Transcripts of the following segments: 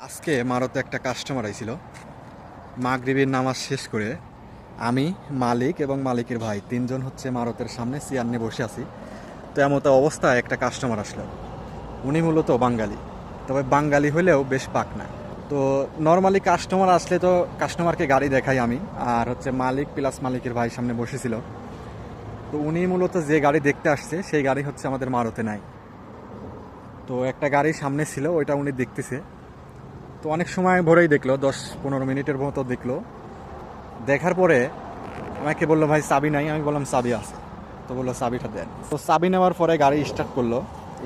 আজকে মারতে একটা কাস্টমার আইছিল। মাগরিবের নামাজ শেষ করে আমি, মালিক এবং মালিকের ভাই তিনজন হচ্ছে মারতের সামনে চেয়ার নিয়ে বসে আছি। তো এমতো অবস্থায় একটা কাস্টমার আসলো। উনি মূলত বাঙালি, তবে বাঙালি হলেও বেশ পাকনা। তো নর্মালি কাস্টমার আসলে তো কাস্টমারকে গাড়ি দেখাই আমি, আর হচ্ছে মালিক প্লাস মালিকের ভাই সামনে বসেছিল। তো উনি মূলত যে গাড়ি দেখতে আসছে সেই গাড়ি হচ্ছে আমাদের মারুতে নাই। তো একটা গাড়ি সামনে ছিল, ওইটা উনি দেখতেছে। তো অনেক সময় ভরেই দেখলো, 10-15 মিনিটের মতো দেখলো। দেখার পরে আমাকে বললো, ভাই চাবি নাই? আমি বললাম চাবি আছে। তো বললো চাবিটা দেন। তো চাবি নেওয়ার পরে গাড়ি স্টার্ট করলো।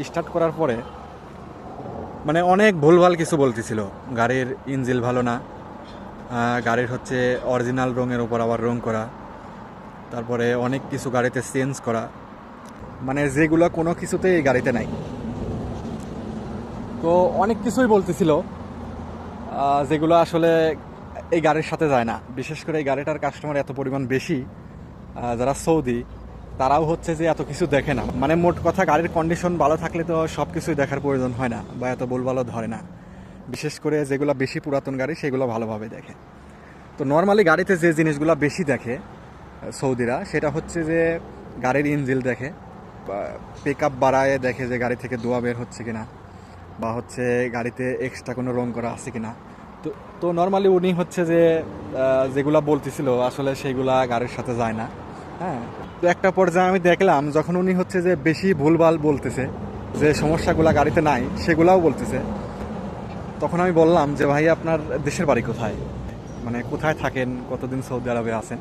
স্টার্ট করার পরে মানে অনেক ভুলভাল কিছু বলতেছিল। গাড়ির ইঞ্জিন ভালো না, গাড়ির হচ্ছে অরিজিনাল রঙের ওপর আবার রং করা, তারপরে অনেক কিছু গাড়িতে চেঞ্জ করা, মানে যেগুলো কোনো কিছুতেই এই গাড়িতে নাই। তো অনেক কিছুই বলতেছিল যেগুলো আসলে এই গাড়ির সাথে যায় না। বিশেষ করে এই গাড়িটার কাস্টমার এত পরিমাণ বেশি, যারা সৌদি তারাও হচ্ছে যে এত কিছু দেখে না। মানে মোট কথা, গাড়ির কন্ডিশন ভালো থাকলে তো সব কিছুই দেখার প্রয়োজন হয় না, বা এত বলভালো ধরে না। বিশেষ করে যেগুলো বেশি পুরাতন গাড়ি সেগুলো ভালোভাবে দেখে। তো নর্মালি গাড়িতে যে জিনিসগুলো বেশি দেখে সৌদিরা, সেটা হচ্ছে যে গাড়ির ইঞ্জিন দেখে, পিক আপ বাড়ায় দেখে যে গাড়ি থেকে ধোঁয়া বের হচ্ছে কিনা, বা হচ্ছে গাড়িতে এক্সট্রা কোনো রং করা আছে কিনা। তো তো নর্মালি উনি হচ্ছে যে যেগুলা বলতেছিল আসলে সেইগুলা গাড়ির সাথে যায় না। হ্যাঁ। তো একটা পর্যায়ে আমি দেখলাম যখন উনি হচ্ছে যে বেশি ভুলভাল বলতেছে, যে সমস্যাগুলা গাড়িতে নাই সেগুলাও বলতেছে, তখন আমি বললাম যে ভাই, আপনার দেশের বাড়ি কোথায়, মানে কোথায় থাকেন, কতদিন সৌদি আরবে আছেন?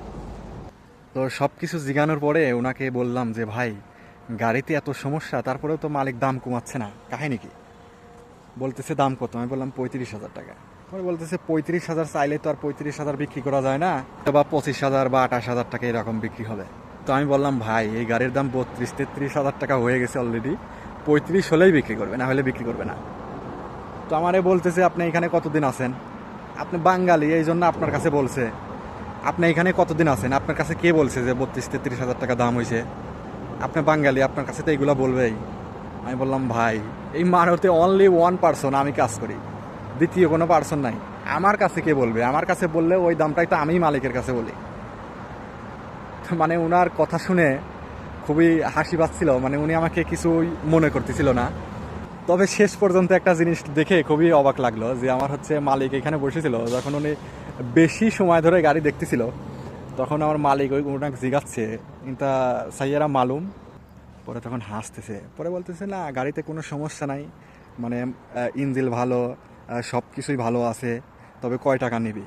তো সব কিছু জিজ্ঞানোর পরে ওনাকে বললাম যে ভাই, গাড়িতে এত সমস্যা তারপরেও তো মালিক দাম কমাচ্ছে না, কাহিনী কি? বলতেছে দাম কত? আমি বললাম 35,000 টাকা। পরে বলতেছে 35,000 চাইলে তো আর 35,000 বিক্রি করা যায় না, বা 25,000 বা 28,000 টাকা এরকম বিক্রি হবে। তো আমি বললাম ভাই, এই গাড়ির দাম 32-33,000 টাকা হয়ে গেছে অলরেডি, 35 হলেই বিক্রি করবে, না হলে বিক্রি করবে না। তো আমারে বলতেছে আপনি এখানে কতদিন আছেন? আপনি বাঙালি এই জন্য আপনার কাছে বলছে। আপনি এখানে কতদিন আছেন? আপনার কাছে কে বলছে যে 32-33,000 টাকা দাম হয়েছে? আপনি বাঙালি, আপনার কাছে তো এইগুলো বলবেই। আমি বললাম ভাই, এই মারুতে অনলি ওয়ান পার্সন আমি কাজ করি, দ্বিতীয় কোনো পার্সন নাই। আমার কাছে কে বলবে? আমার কাছে বললে ওই দামটাই তো আমি মালিকের কাছে বলি। মানে ওনার কথা শুনে খুবই হাসি পাচ্ছিল, মানে উনি আমাকে কিছুই মনে করতেছিল না। তবে শেষ পর্যন্ত একটা জিনিস দেখে খুবই অবাক লাগলো, যে আমার হচ্ছে মালিক এখানে বসেছিল, যখন উনি বেশি সময় ধরে গাড়ি দেখতেছিল, তখন আমার মালিক ওই ওনাকে জিগাচ্ছে ইনতা সাইয়ারা মালুম। পরে তখন হাসতেছে, পরে বলতেছে না, গাড়িতে কোনো সমস্যা নাই, মানে ইঞ্জিন ভালো, সব কিছুই ভালো আছে, তবে কয় টাকা নিবি?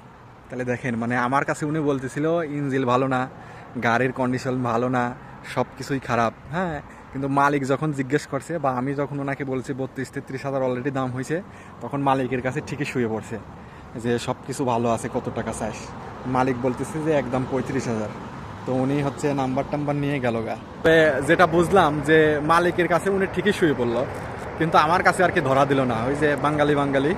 তাহলে দেখেন, মানে আমার কাছে উনি বলতেছিল ইঞ্জিন ভালো না, গাড়ির কন্ডিশন ভালো না, সব কিছুই খারাপ। হ্যাঁ, কিন্তু মালিক যখন জিজ্ঞেস করছে, বা আমি যখন ওনাকে বলছি 32-33,000 অলরেডি দাম হয়েছে, তখন মালিকের কাছে ঠিকই শুয়ে পড়ছে যে সব কিছু ভালো আছে, কত টাকা চাস? মালিক বলতেছে যে একদম 35,000। তো উনি হচ্ছে নাম্বার টাম্বার নিয়ে গেল গা। যেটা বুঝলাম যে মালিকের কাছে উনি ঠিকই শুয়ে পড়লো, কিন্তু আমার কাছে আর কি ধরা দিল না, ওই যে বাঙালি বাঙালি